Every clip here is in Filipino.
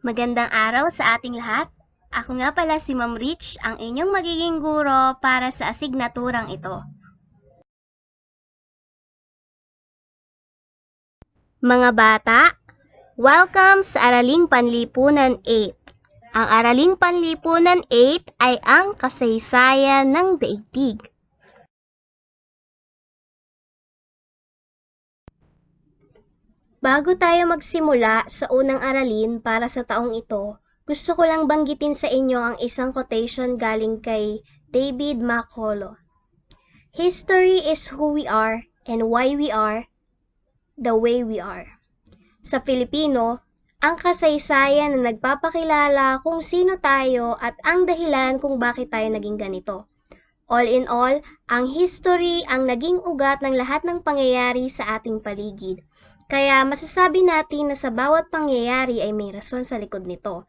Magandang araw sa ating lahat. Ako nga pala si Ma'am Rich, ang inyong magiging guro para sa asignaturang ito. Mga bata, welcome sa Araling Panlipunan 8. Ang Araling Panlipunan 8 ay ang kasaysayan ng daigdig. Bago tayo magsimula sa unang aralin para sa taong ito, gusto ko lang banggitin sa inyo ang isang quotation galing kay David Macaulay. History is who we are and why we are the way we are. Sa Filipino, ang kasaysayan na nagpapakilala kung sino tayo at ang dahilan kung bakit tayo naging ganito. All in all, ang history ang naging ugat ng lahat ng pangyayari sa ating paligid. Kaya masasabi natin na sa bawat pangyayari ay may rason sa likod nito.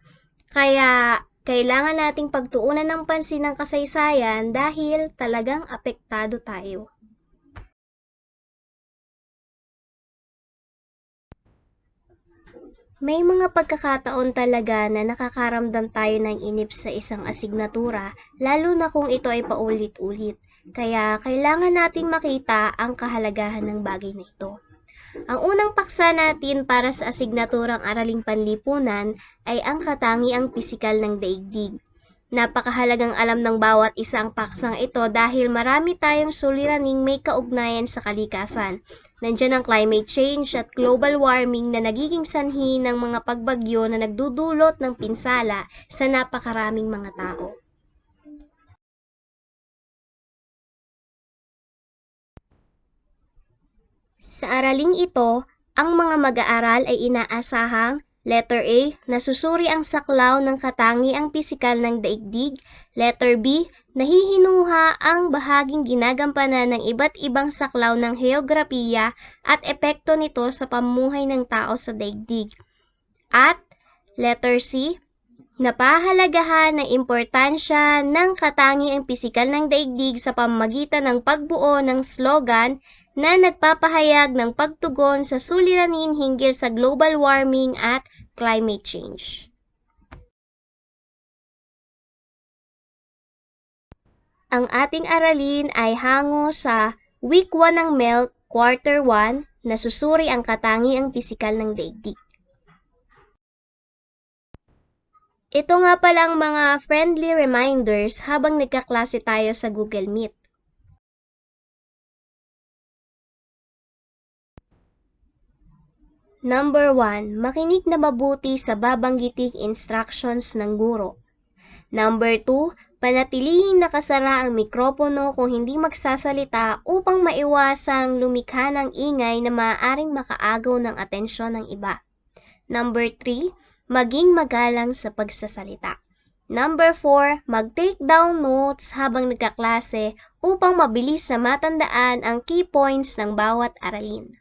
Kaya kailangan nating pagtuunan ng pansin ng kasaysayan dahil talagang apektado tayo. May mga pagkakataon talaga na nakakaramdam tayo ng inip sa isang asignatura, lalo na kung ito ay paulit-ulit. Kaya kailangan nating makita ang kahalagahan ng bagay na ito. Ang unang paksa natin para sa asignaturang Araling Panlipunan ay ang katangiang pisikal ng daigdig. Napakahalagang alam ng bawat isa ang paksang ito dahil marami tayong suliraning may kaugnayan sa kalikasan. Nandiyan ang climate change at global warming na nagiging sanhi ng mga pagbagyo na nagdudulot ng pinsala sa napakaraming mga tao. Sa araling ito, ang mga mag-aaral ay inaasahang letter A, nasusuri ang saklaw ng katangiang pisikal ng daigdig. Letter B, nahihinuha ang bahaging ginagampanan ng iba't ibang saklaw ng heograpiya at epekto nito sa pamumuhay ng tao sa daigdig. At letter C, napahalagahan ng importansya ng katangiang pisikal ng daigdig sa pamamagitan ng pagbuo ng slogan na nagpapahayag ng pagtugon sa suliranin hinggil sa global warming at climate change. Ang ating aralin ay hango sa Week 1 ng MELT, Quarter 1, na susuri ang katangiang pisikal ng daigdig. Ito nga pala ang mga friendly reminders habang nagkaklase tayo sa Google Meet. Number 1, makinig na mabuti sa babanggiting instructions ng guro. Number 2, panatilihing nakasara ang mikropono kung hindi magsasalita upang maiwasang lumikha ng ingay na maaaring makaagaw ng atensyon ng iba. Number 3, maging magalang sa pagsasalita. Number 4, mag-take down notes habang nagkaklase upang mabilis na matandaan ang key points ng bawat aralin.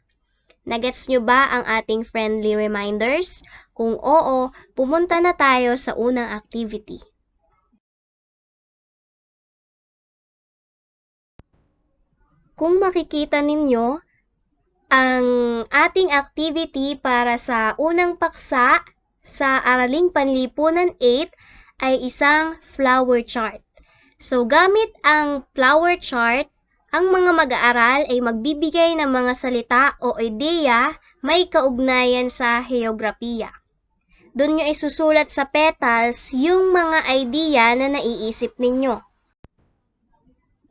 Nagets nyo ba ang ating friendly reminders? Kung oo, pumunta na tayo sa unang activity. Kung makikita ninyo, ang ating activity para sa unang paksa sa Araling Panlipunan 8 ay isang flower chart. So gamit ang flower chart, ang mga mag-aaral ay magbibigay ng mga salita o ideya may kaugnayan sa heograpiya. Doon nyo isusulat sa petals yung mga idea na naiisip ninyo.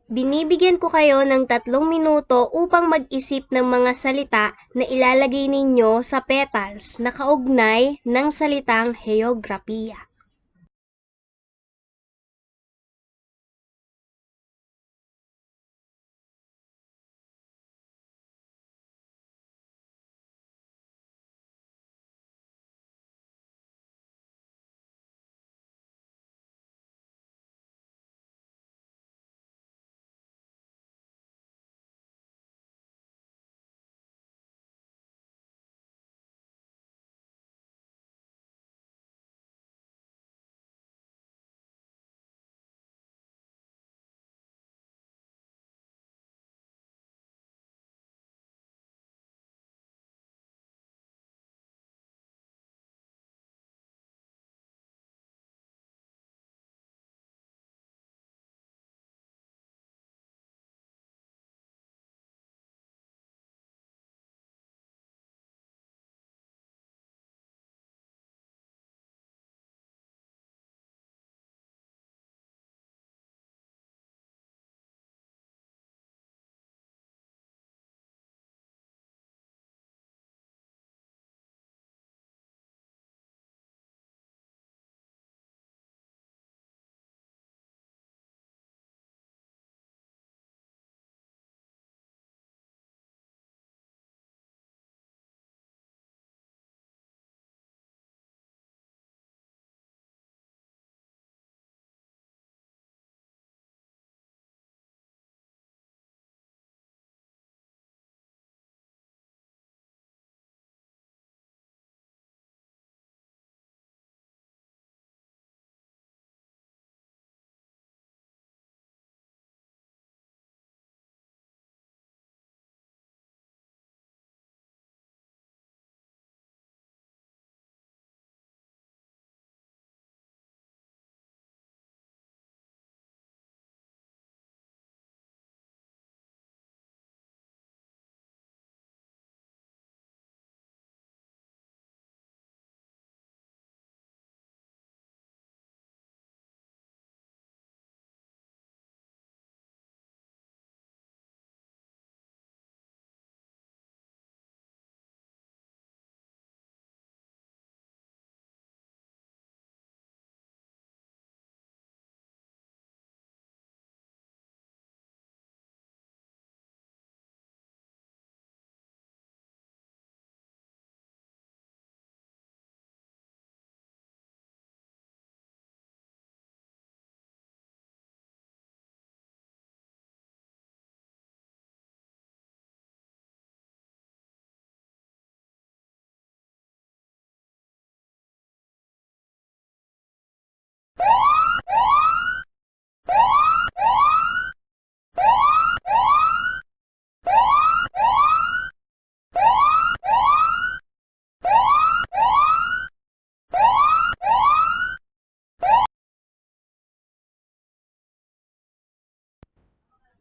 Binibigyan ko kayo ng 3 minuto upang mag-isip ng mga salita na ilalagay ninyo sa petals na kaugnay ng salitang heograpiya.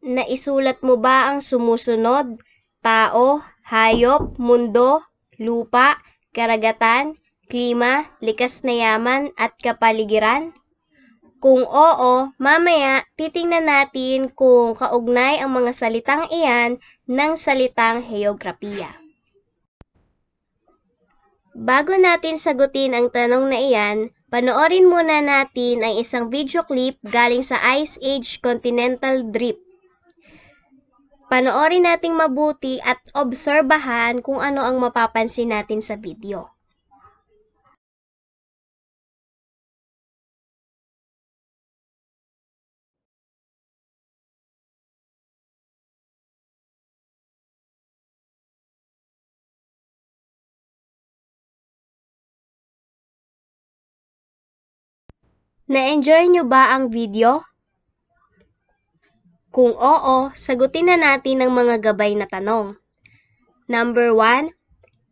Naisulat mo ba ang sumusunod? Tao, hayop, mundo, lupa, karagatan, klima, likas na yaman, at kapaligiran? Kung oo, mamaya titingnan natin kung kaugnay ang mga salitang iyan ng salitang heograpiya. Bago natin sagutin ang tanong na iyan, panoorin muna natin ang isang video clip galing sa Ice Age Continental Drift. Panoorin nating mabuti at obserbahan kung ano ang mapapansin natin sa video. Na-enjoy nyo ba ang video? Kung oo, sagutin na natin ang mga gabay na tanong. Number 1,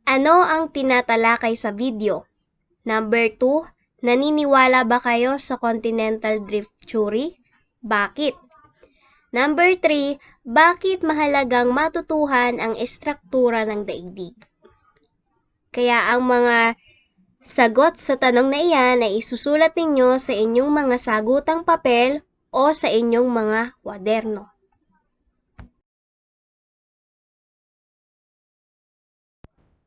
ano ang tinatalakay sa video? Number 2, naniniwala ba kayo sa continental drift theory? Bakit? Number 3, bakit mahalagang matutuhan ang estruktura ng daigdig? Kaya ang mga sagot sa tanong na iyan ay isusulat ninyo sa inyong mga sagutang papel o sa inyong mga kwaderno.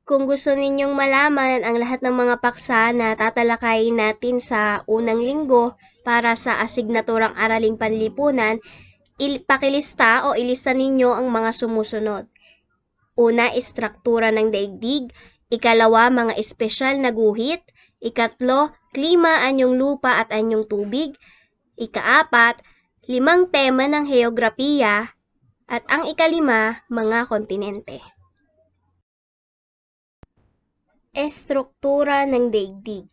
Kung gusto ninyong malaman ang lahat ng mga paksa na tatalakayin natin sa unang linggo para sa asignaturang Araling Panlipunan, pakilista o ilista ninyo ang mga sumusunod. Una, estruktura ng daigdig. Ikalawa, mga espesyal na guhit. Ikatlo, klima, anyong lupa at anyong tubig. Ikaapat, 5 tema ng heograpiya. At ang ikalima, mga kontinente. Estruktura ng daigdig.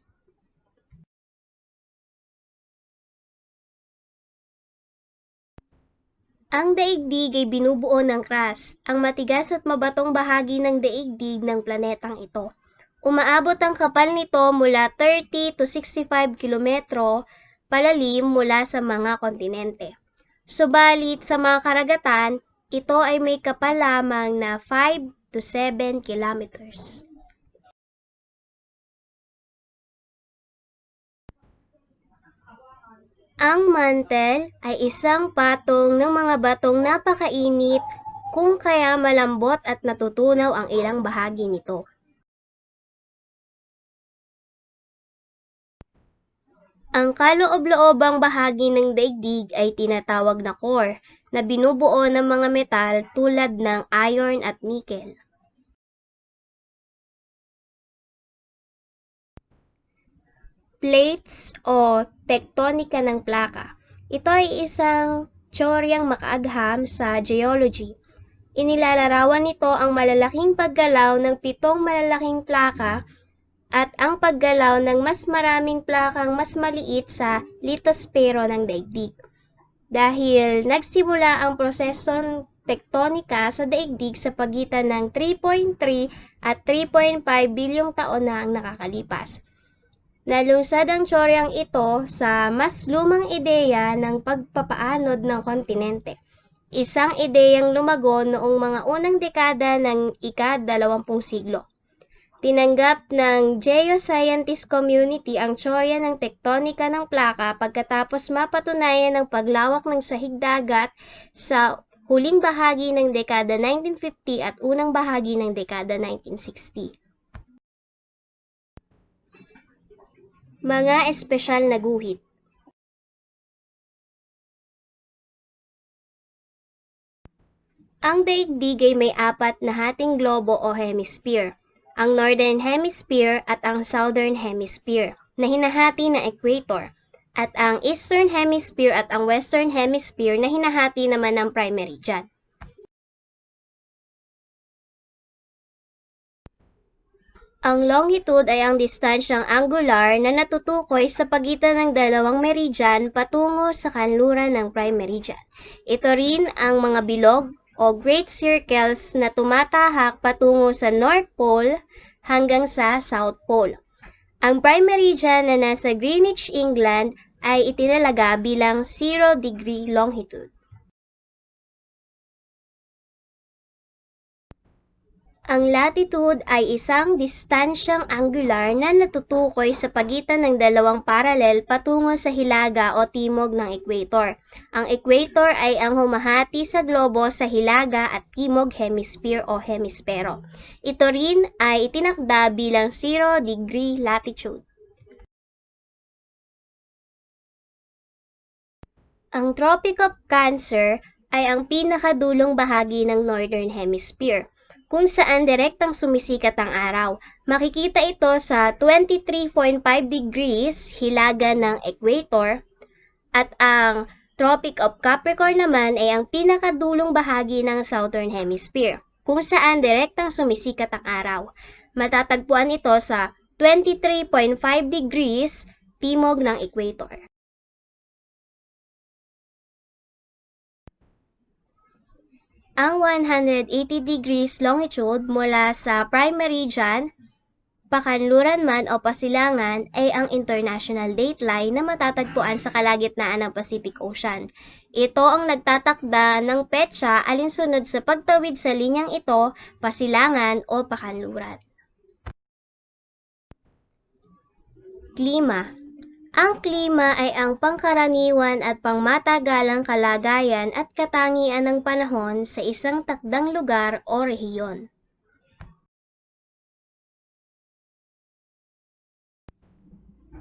Ang daigdig ay binubuo ng crust, ang matigas at mabatong bahagi ng daigdig ng planetang ito. Umaabot ang kapal nito mula 30 to 65 kilometro palalim mula sa mga kontinente. Subalit sa mga karagatan, ito ay may kapal lamang na 5 to 7 kilometers. Ang mantle ay isang patong ng mga batong napakainit kung kaya malambot at natutunaw ang ilang bahagi nito. Ang kaloob-loobang bahagi ng daigdig ay tinatawag na core, na binubuo ng mga metal tulad ng iron at nickel. Plates o tektonika ng plaka. Ito ay isang teoryang makaagham sa geology. Inilalarawan nito ang malalaking paggalaw ng 7 malalaking plaka at ang paggalaw ng mas maraming plakang mas maliit sa litospero ng daigdig. Dahil nagsimula ang prosesong tektonika sa daigdig sa pagitan ng 3.3 at 3.5 bilyong taon na ang nakakalipas. Nalunsad ang teoryang ito sa mas lumang ideya ng pagpapaanod ng kontinente. Isang ideyang lumago noong mga unang dekada ng ika-20 siglo. Tinanggap ng geoscientist community ang teorya ng tektonika ng plaka pagkatapos mapatunayan ang paglawak ng sahig dagat sa huling bahagi ng dekada 1950 at unang bahagi ng dekada 1960. Mga espesyal na guhit. Ang daigdig ay may 4 na hating globo o hemisphere, ang Northern Hemisphere at ang Southern Hemisphere, na hinahati ng equator, at ang Eastern Hemisphere at ang Western Hemisphere na hinahati naman ng prime meridian. Ang longitude ay ang distansyang angular na natutukoy sa pagitan ng dalawang meridian patungo sa kanluran ng prime meridian. Ito rin ang mga bilog o great circles na tumatahak patungo sa North Pole hanggang sa South Pole. Ang prime meridian na nasa Greenwich, England ay itinalaga bilang 0 degree longitude. Ang latitude ay isang distansyang angular na natutukoy sa pagitan ng dalawang paralel patungo sa hilaga o timog ng equator. Ang equator ay ang humahati sa globo sa hilaga at timog hemisphere o hemispero. Ito rin ay itinakda bilang 0 degree latitude. Ang Tropic of Cancer ay ang pinakadulong bahagi ng Northern Hemisphere, kung saan direktang sumisikat ang araw. Makikita ito sa 23.5 degrees hilaga ng equator, at ang Tropic of Capricorn naman ay ang pinakadulong bahagi ng Southern Hemisphere, kung saan direktang sumisikat ang araw. Matatagpuan ito sa 23.5 degrees timog ng equator. Ang 180 degrees longitude mula sa prime meridian, pakanluran man o pasilangan, ay ang international dateline na matatagpuan sa kalagitnaan ng Pacific Ocean. Ito ang nagtatakda ng petsa alinsunod sa pagtawid sa linyang ito, pasilangan o pakanluran. Klima. Ang klima ay ang pangkaraniwan at pangmatagalang kalagayan at katangian ng panahon sa isang takdang lugar o rehiyon.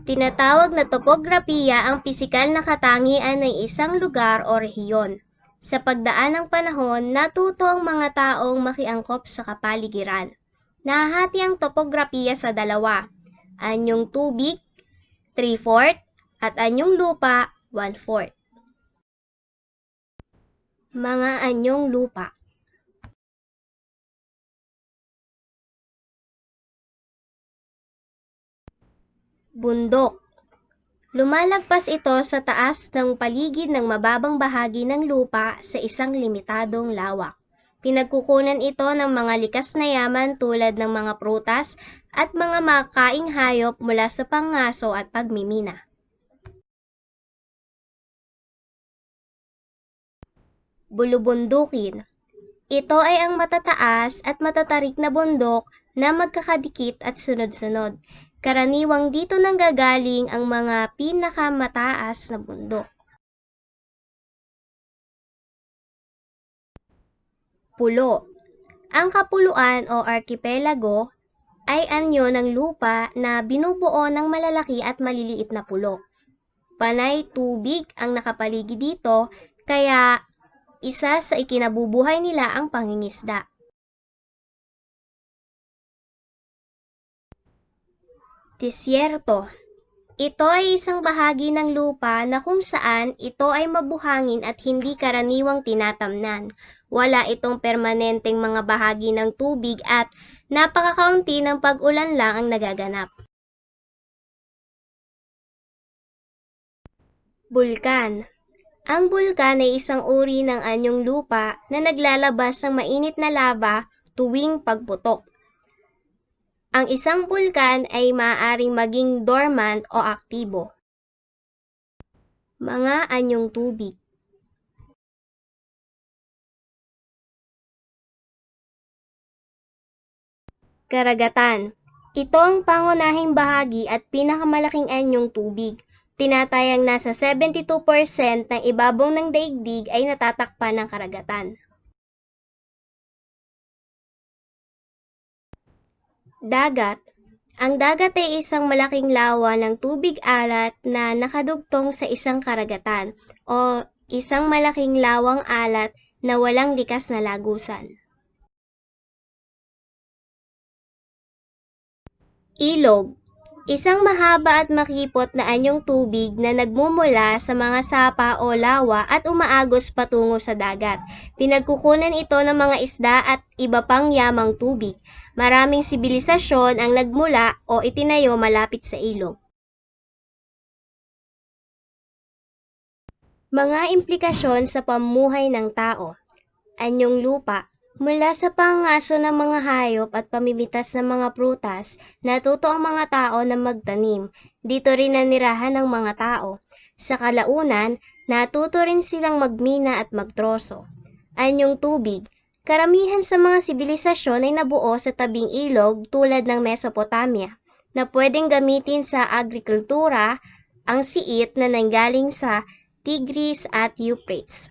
Tinatawag na topografiya ang pisikal na katangian ng isang lugar o rehiyon. Sa pagdaan ng panahon, natuto ang mga taong makiangkop sa kapaligiran. Nahahati ang topografiya sa dalawa: anyong tubig, 3/4, at anyong lupa, 1/4. Mga anyong lupa. Bundok. Lumalagpas ito sa taas ng paligid ng mababang bahagi ng lupa sa isang limitadong lawak. Pinagkukunan ito ng mga likas na yaman tulad ng mga prutas at mga makaing hayop mula sa pangaso at pagmimina. Bulubundukin. Ito ay ang matataas at matatarik na bundok na magkakadikit at sunod-sunod. Karaniwang dito nanggagaling ang mga pinakamataas na bundok. Pulo. Ang kapuluan o archipelago ay anyo ng lupa na binubuo ng malalaki at maliliit na pulo. Panay tubig ang nakapaligid dito, kaya isa sa ikinabubuhay nila ang pangingisda. Disyerto. Ito ay isang bahagi ng lupa na kung saan ito ay mabuhangin at hindi karaniwang tinatamnan. Wala itong permanenteng mga bahagi ng tubig at napakakaunti ng pag-ulan lang ang nagaganap. Bulkan. Ang bulkan ay isang uri ng anyong lupa na naglalabas ng mainit na lava tuwing pagputok. Ang isang bulkan ay maaaring maging dormant o aktibo. Mga anyong tubig. Karagatan. Ito ang pangunahing bahagi at pinakamalaking anyong tubig. Tinatayang nasa 72% ng ibabaw ng daigdig ay natatakpan ng karagatan. Dagat. Ang dagat ay isang malaking lawa ng tubig alat na nakadugtong sa isang karagatan o isang malaking lawang alat na walang likas na lagusan. Ilog. Isang mahaba at makipot na anyong tubig na nagmumula sa mga sapa o lawa at umaagos patungo sa dagat. Pinagkukunan ito ng mga isda at iba pang yamang tubig. Maraming sibilisasyon ang nagmula o itinayo malapit sa ilog. Mga implikasyon sa pamumuhay ng tao. Anyong lupa. Mula sa pangaso ng mga hayop at pamimitas ng mga prutas, natuto ang mga tao na magtanim. Dito rin nanirahan ng mga tao. Sa kalaunan, natuto rin silang magmina at magtroso. Anyong tubig. Karamihan sa mga sibilisasyon ay nabuo sa tabing ilog tulad ng Mesopotamia, na pwedeng gamitin sa agrikultura ang siit na nanggaling sa Tigris at Euphrates.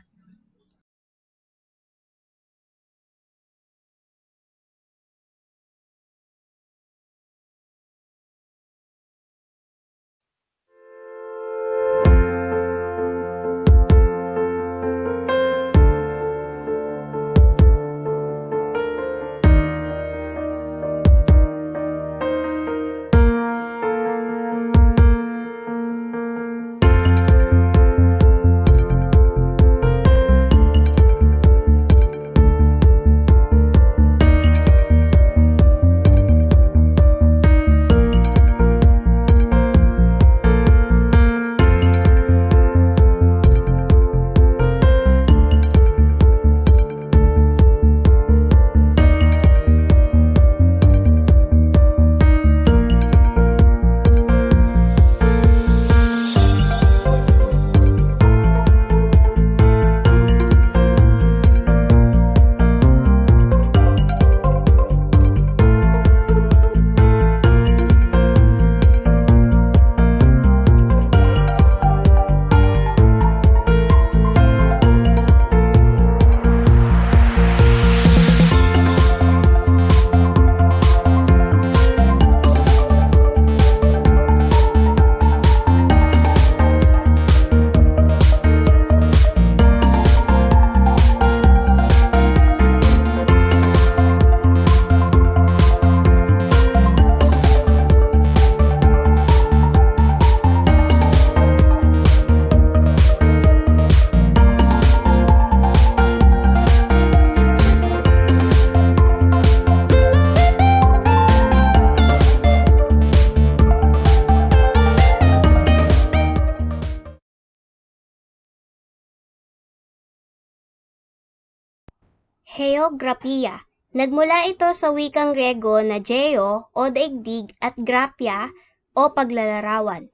Heograpiya. Nagmula ito sa wikang Griego na geo o daigdig at grapia o paglalarawan.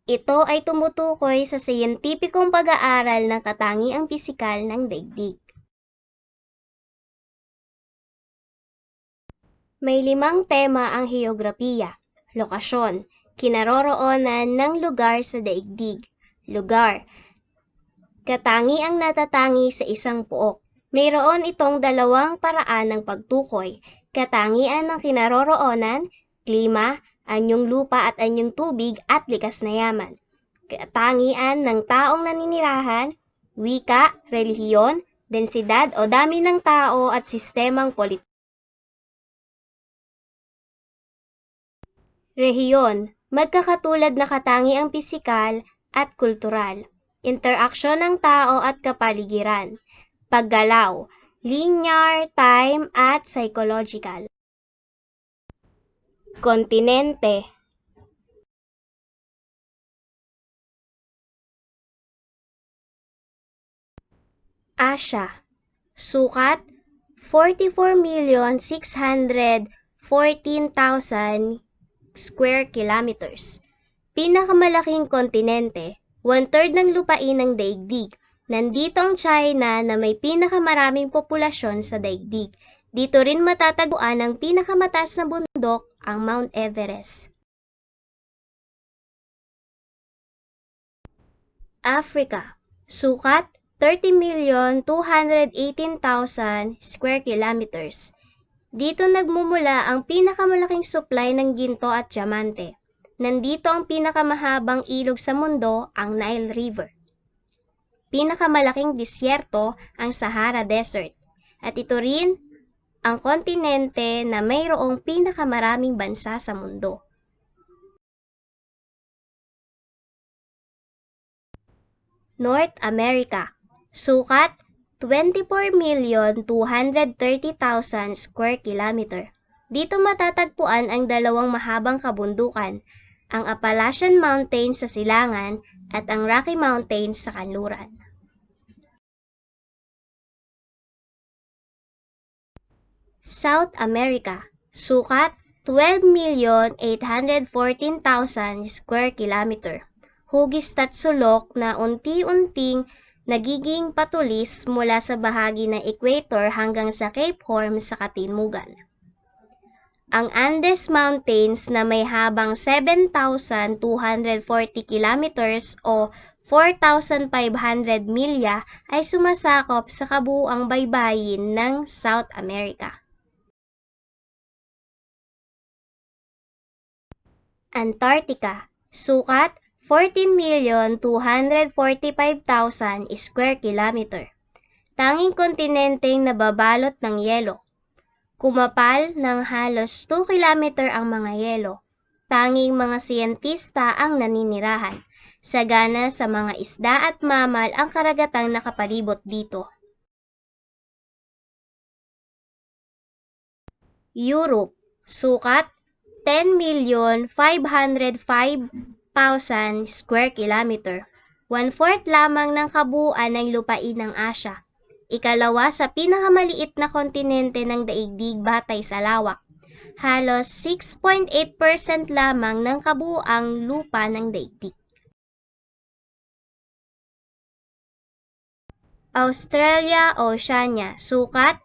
Ito ay tumutukoy sa siyentipikong pag-aaral ng katangiang pisikal ng daigdig. May 5 tema ang heograpiya. Lokasyon, kinaroroonan ng lugar sa daigdig. Lugar, katangiang natatangi sa isang pook. Mayroon itong 2 paraan ng pagtukoy, katangian ng kinaroroonan, klima, anyong lupa at anyong tubig at likas na yaman. Katangian ng taong naninirahan, wika, relihiyon, densidad o dami ng tao at sistemang politik. Rehiyon, magkakatulad na katangiang pisikal at kultural. Interaksyon ng tao at kapaligiran. Paggalaw, linear, time, at psychological. Kontinente. Asya. Sukat, 44,614,000 square kilometers. Pinakamalaking kontinente, 1/3 ng lupain ng daigdig. Nandito ang China na may pinakamaraming populasyon sa daigdig. Dito rin matatagpuan ang pinakamataas na bundok, ang Mount Everest. Africa. Sukat, 30,218,000 square kilometers. Dito nagmumula ang pinakamalaking supply ng ginto at diamante. Nandito ang pinakamahabang ilog sa mundo, ang Nile River. Pinakamalaking disyerto ang Sahara Desert, at ito rin ang kontinente na mayroong pinakamaraming bansa sa mundo. North America. Sukat, 24,230,000 square kilometer. Dito matatagpuan ang 2 mahabang kabundukan, ang Appalachian Mountains sa silangan at ang Rocky Mountains sa kanluran. South America. Sukat, 12,814,000 square kilometer. Hugis at sulok na unti-unting nagiging patulis mula sa bahagi ng equator hanggang sa Cape Horn sa katimugan. Ang Andes Mountains na may habang 7,240 kilometers o 4,500 milya ay sumasakop sa kabuuang baybayin ng South America. Antarctica, sukat 14,245,000 square kilometer. Tanging kontinenteng nababalot ng yelo. Kumapal ng halos 2 kilometer ang mga yelo. Tanging mga siyentista ang naninirahan. Sagana sa mga isda at mamal ang karagatang nakapalibot dito. Europe, sukat 10,505,000 square kilometer. 1/4 lamang ng kabuuan ng lupain ng Asya. Ikalawa sa pinakamaliit na kontinente ng daigdig batay sa lawak. Halos 6.8% lamang ng kabuuang lupa ng daigdig. Australia, Oceania, sukat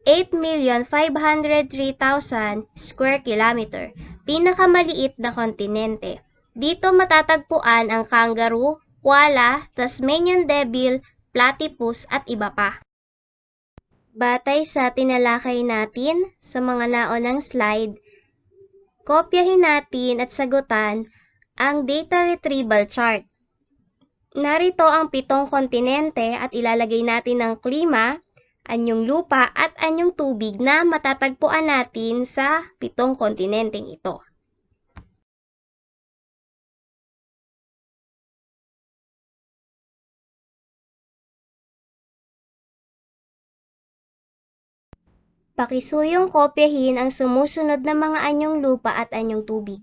8,503,000 square kilometer, pinakamaliit na kontinente. Dito matatagpuan ang kangaroo, koala, Tasmanian devil, platypus at iba pa. Batay sa tinalakay natin sa mga naunang slide, kopyahin natin at sagutan ang data retrieval chart. Narito ang 7 kontinente at ilalagay natin ang klima, anyong lupa at anyong tubig na matatagpuan natin sa 7 kontinenteng ito. Pakisuyong kopyahin ang sumusunod na mga anyong lupa at anyong tubig.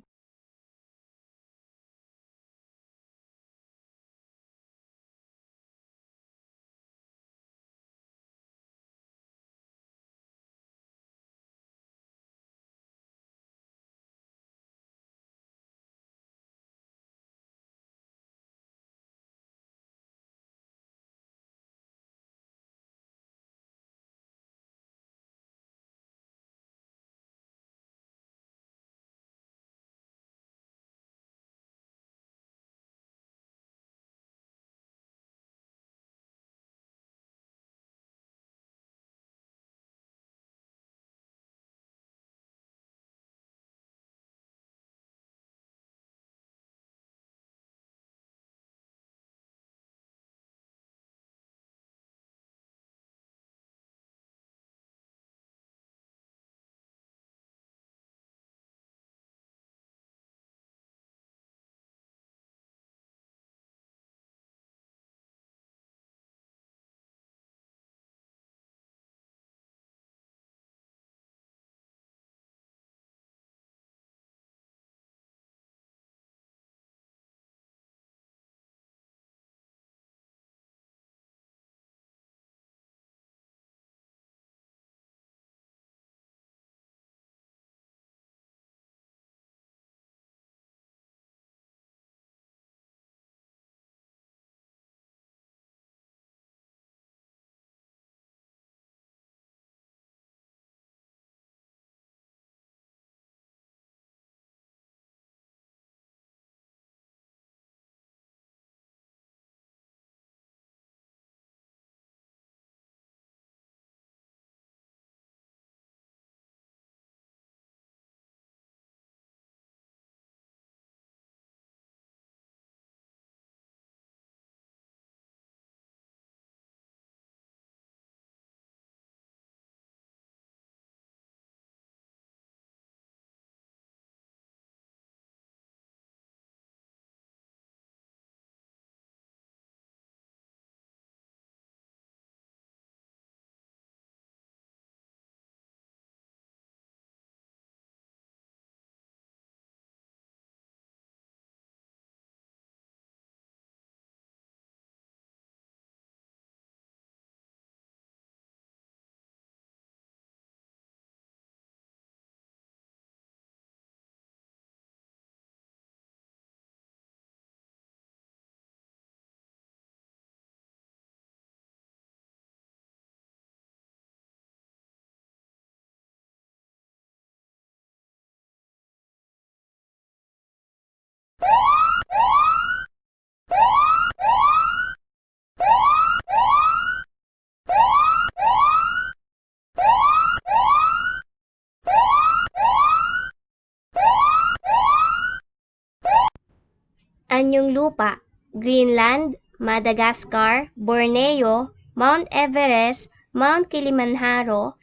Anyong lupa, Greenland, Madagascar, Borneo, Mount Everest, Mount Kilimanjaro,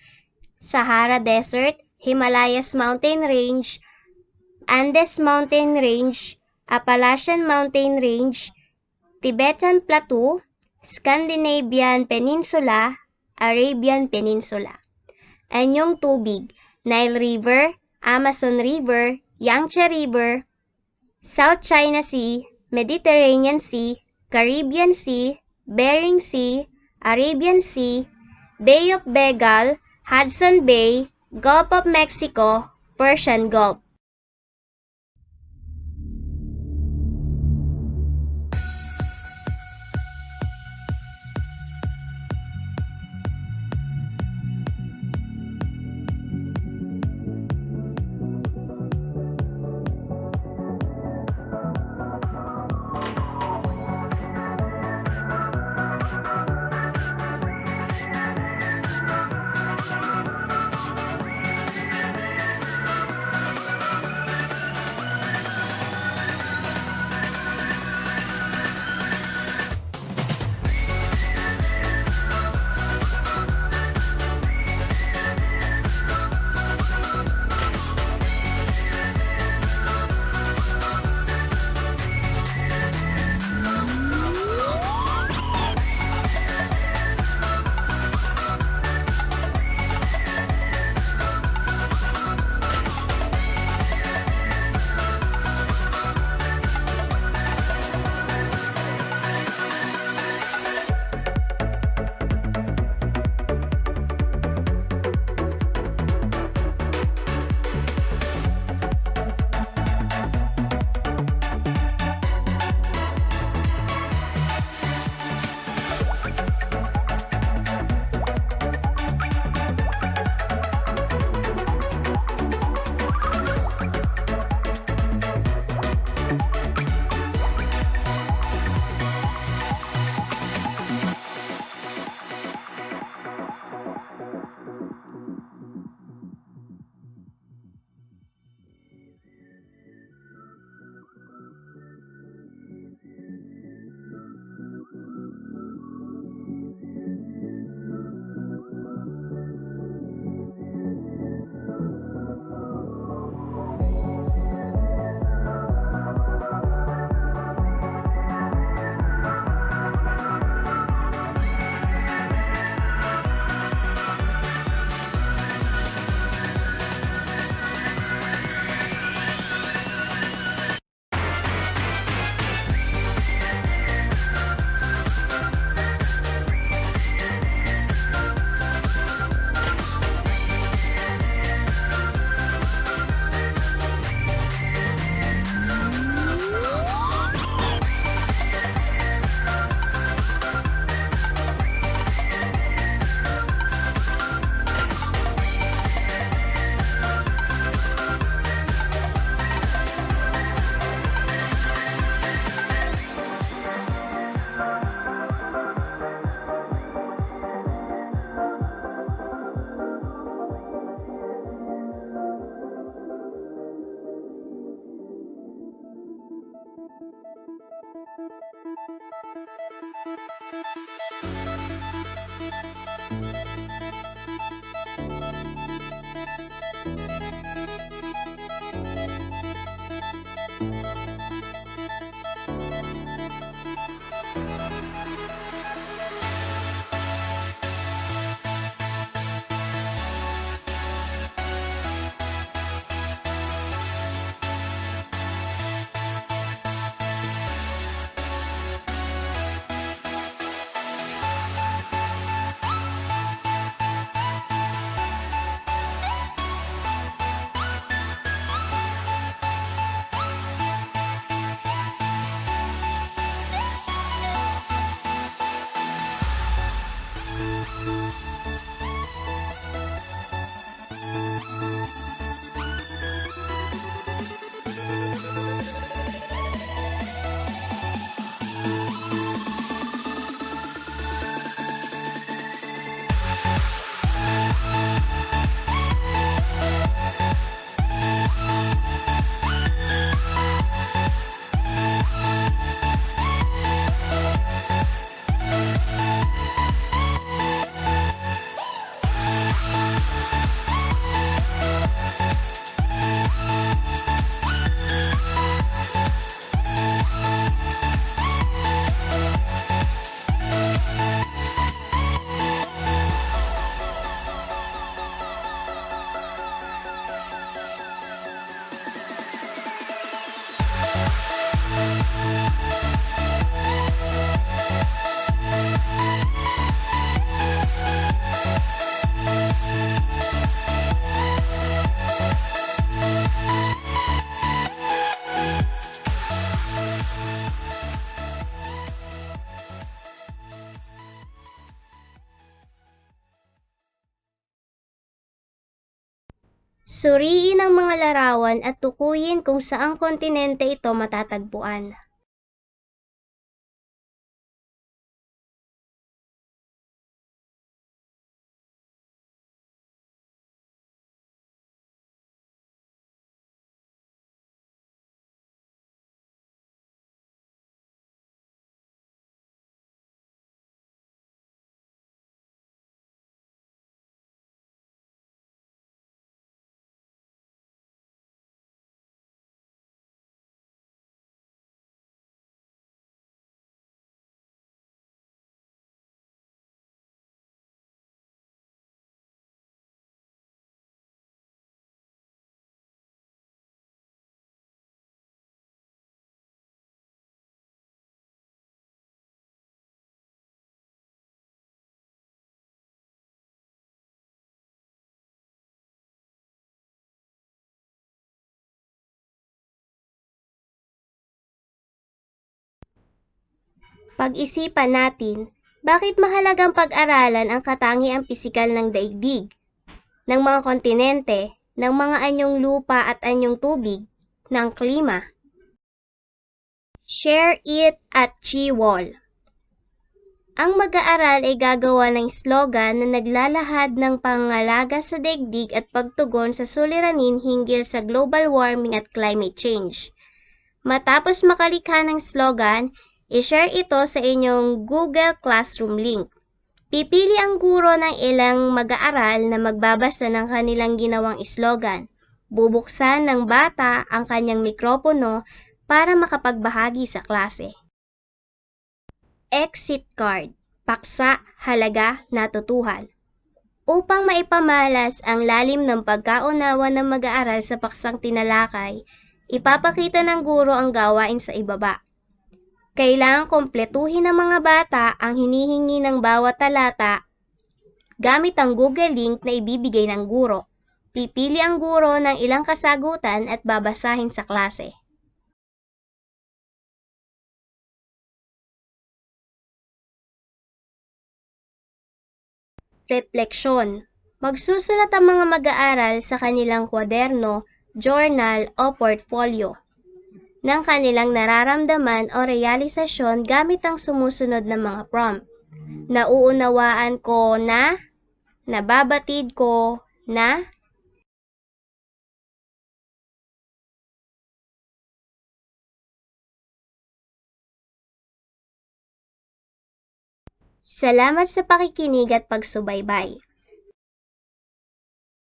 Sahara Desert, Himalayas Mountain Range, Andes Mountain Range, Appalachian Mountain Range, Tibetan Plateau, Scandinavian Peninsula, Arabian Peninsula. Anyong tubig, Nile River, Amazon River, Yangtze River, South China Sea, Mediterranean Sea, Caribbean Sea, Bering Sea, Arabian Sea, Bay of Bengal, Hudson Bay, Gulf of Mexico, Persian Gulf. Suriin ang mga larawan at tukuyin kung saang kontinente ito matatagpuan. Pag-isipan natin, bakit mahalagang pag-aralan ang katangiang pisikal ng daigdig, ng mga kontinente, ng mga anyong lupa at anyong tubig, ng klima. Share it at G-Wall. Ang mag-aaral ay gagawa ng slogan na naglalahad ng pangangalaga sa daigdig at pagtugon sa suliranin hinggil sa global warming at climate change. Matapos makalikha ng slogan, i-share ito sa inyong Google Classroom link. Pipili ang guro ng ilang mag-aaral na magbabasa ng kanilang ginawang slogan. Bubuksan ng bata ang kanyang mikropono para makapagbahagi sa klase. Exit card. Paksa, halaga, natutuhan. Upang maipamalas ang lalim ng pagkaunawa ng mag-aaral sa paksang tinalakay, ipapakita ng guro ang gawain sa ibaba. Kailangang kompletuhin ng mga bata ang hinihingi ng bawat talata gamit ang Google link na ibibigay ng guro. Pipili ang guro ng ilang kasagutan at babasahin sa klase. Refleksyon. Magsusulat ang mga mag-aaral sa kanilang kwaderno, journal o portfolio ng kanilang nararamdaman o realisasyon gamit ang sumusunod na mga prompt. Nauunawaan ko na, nababatid ko na. Salamat sa pakikinig at pagsubaybay.